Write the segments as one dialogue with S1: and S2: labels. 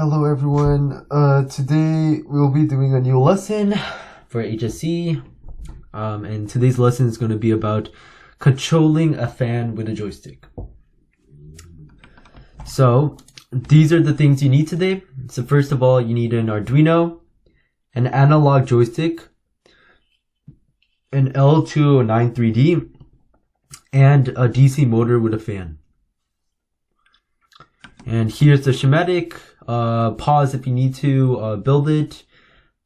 S1: Hello everyone, today we'll be doing a new lesson for HSC, and today's lesson is going to be about controlling a fan with a joystick. So, these are the things you need today. So first of all, you need an Arduino, an analog joystick, an L209 3D, and a DC motor with a fan. And here's the schematic. Pause if you need to build it,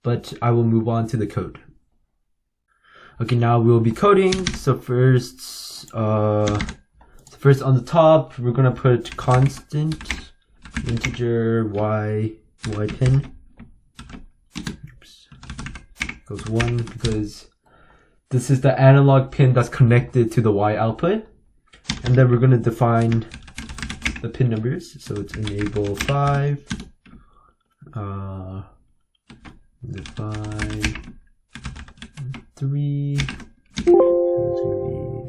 S1: but I will move on to the code. Okay, now we'll be coding. So first on the top, we're gonna put constant integer y pin. Oops. Goes 1 because this is the analog pin that's connected to the y output, and then we're gonna define the pin numbers. So it's enable 5, define 3, it's gonna be,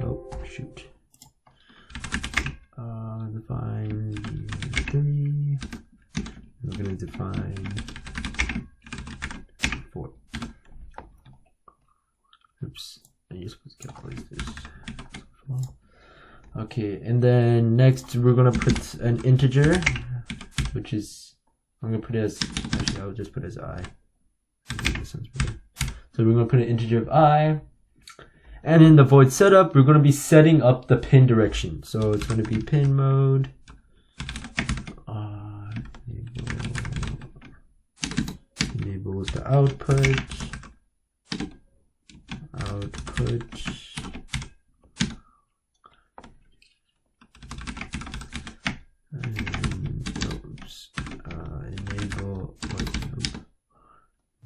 S1: oh shoot, define 3, we're gonna define 4. Oops, you're supposed to calculate this. Okay, and then next we're gonna put an integer, which is, I'm gonna put it as, actually I'll just put it as I. So we're gonna put an integer of I, and in the void setup, we're gonna be setting up the pin direction. So it's gonna be pin mode, enables the output,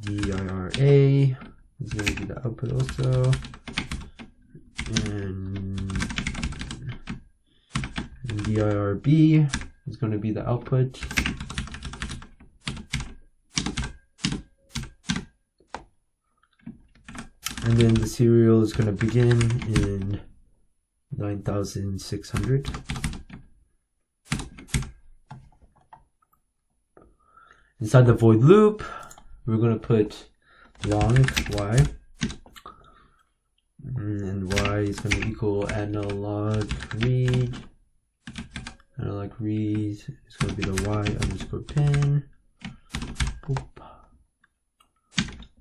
S1: DIRA is going to be the output also, and DIRB is going to be the output, and then the serial is going to begin in 9600. Inside the void loop, we're going to put long y, and y is going to equal analog read. Analog read is going to be the y underscore pin. Boop.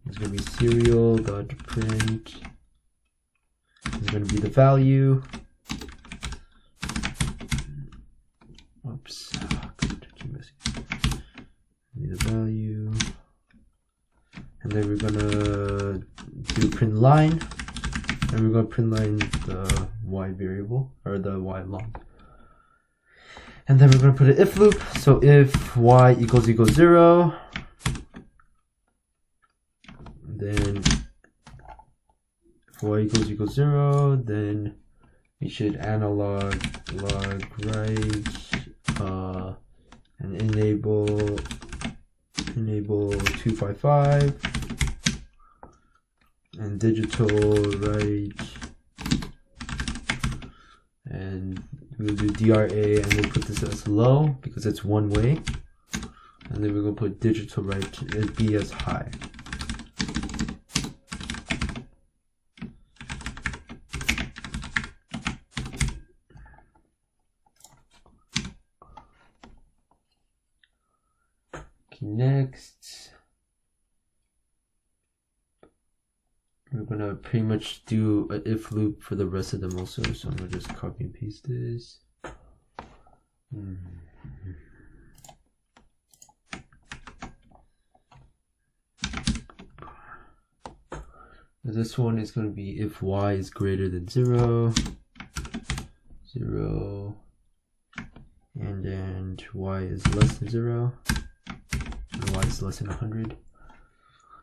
S1: It's going to be serial dot print. It's going to be the value. Oops. The value, and then we're gonna do print line, and we're gonna print line the y variable, or the y long, and then we're gonna put an if loop. So if y equals 0, then if y equals 0, then we should analog log write and enable 255 and digital write, and we'll do DRA, and we'll put this as low because it's one way, and then we're gonna put digital write as B as high. Next, we're gonna pretty much do an if loop for the rest of them also, so I'm gonna just copy and paste this. This one is gonna be if y is greater than 0, and then y is less than 0. Y is less than 100.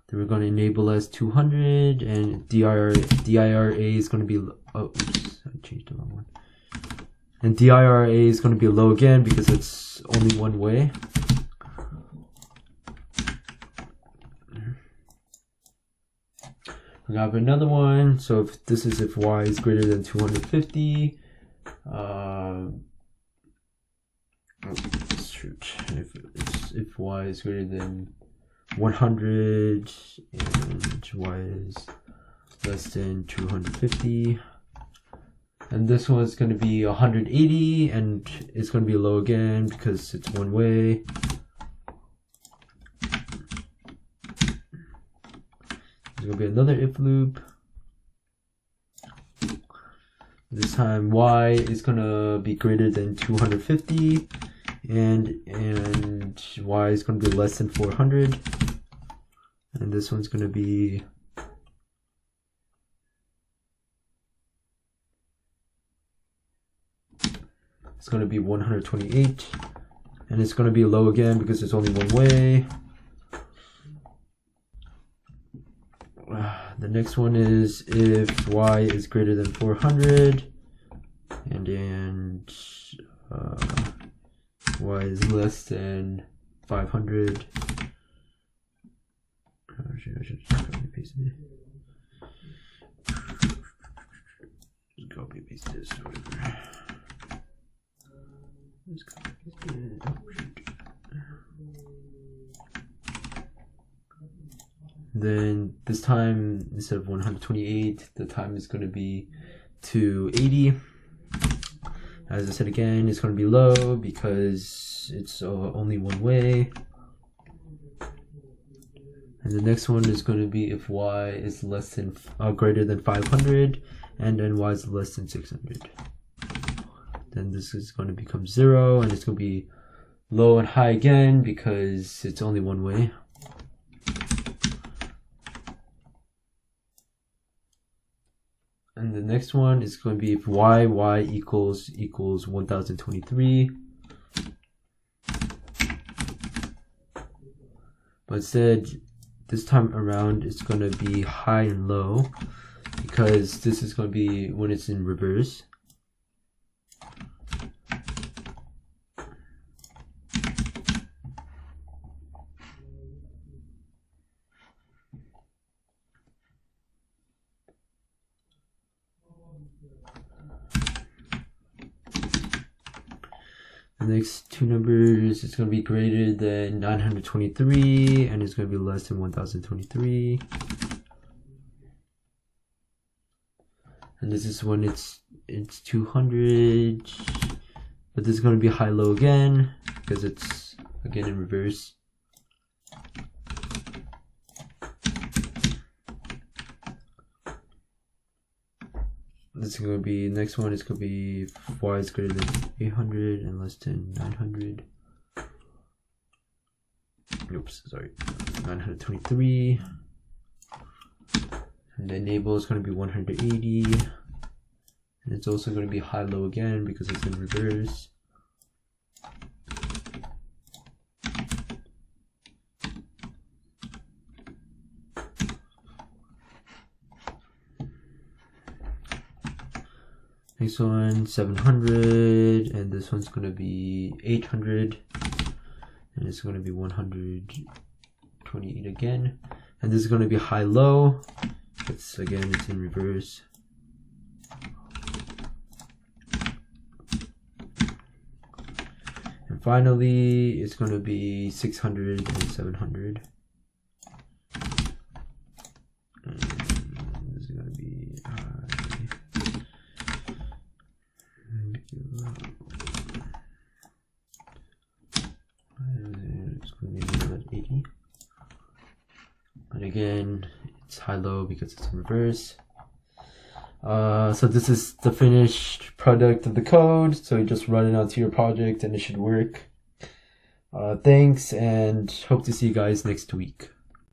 S1: Then we're going to enable as 200, and DIRA is going to be, oh, oops, I changed the wrong one. And DIRA is going to be low again because it's only one way. We have another one. So if this is if y is greater than 250, if y is greater than 100 and y is less than 250. And this one is going to be 180, and it's going to be low again because it's one way. There's going to be another if loop. This time y is going to be greater than 250, and y is going to be less than 400. And this one's going to be it's going to be 128, and it's going to be low again because it's only one way. The next one is if y is greater than 400 and y is less than 500. I should just copy paste it. Just copy paste this or whatever. Just copy paste it. Oh, shoot. Then this time, instead of 128, the time is going to be 280. As I said again, it's going to be low because it's only one way. And the next one is going to be if y is less than greater than 500, and then y is less than 600. Then this is going to become 0, and it's going to be low and high again because it's only one way. And the next one is going to be if y equals 1023. But instead, this time around, it's going to be high and low because this is going to be when it's in reverse. The next two numbers, it's going to be greater than 923, and it's going to be less than 1023. And this is when it's 200, but this is going to be high-low again because it's again in reverse. This is going to be, next one is going to be if y is greater than 800 and less than 900. Oops, sorry, 923. And the enable is going to be 180. And it's also going to be high-low again because it's in reverse. Next one, 700, and this one's going to be 800, and it's going to be 128 again. And this is going to be high-low. It's in reverse. And finally, it's going to be 600 and 700. And this is going to be it's going to be 80. And again, it's high-low because it's in reverse. So this is the finished product of the code. So you just run it onto your project and it should work. Thanks, and hope to see you guys next week.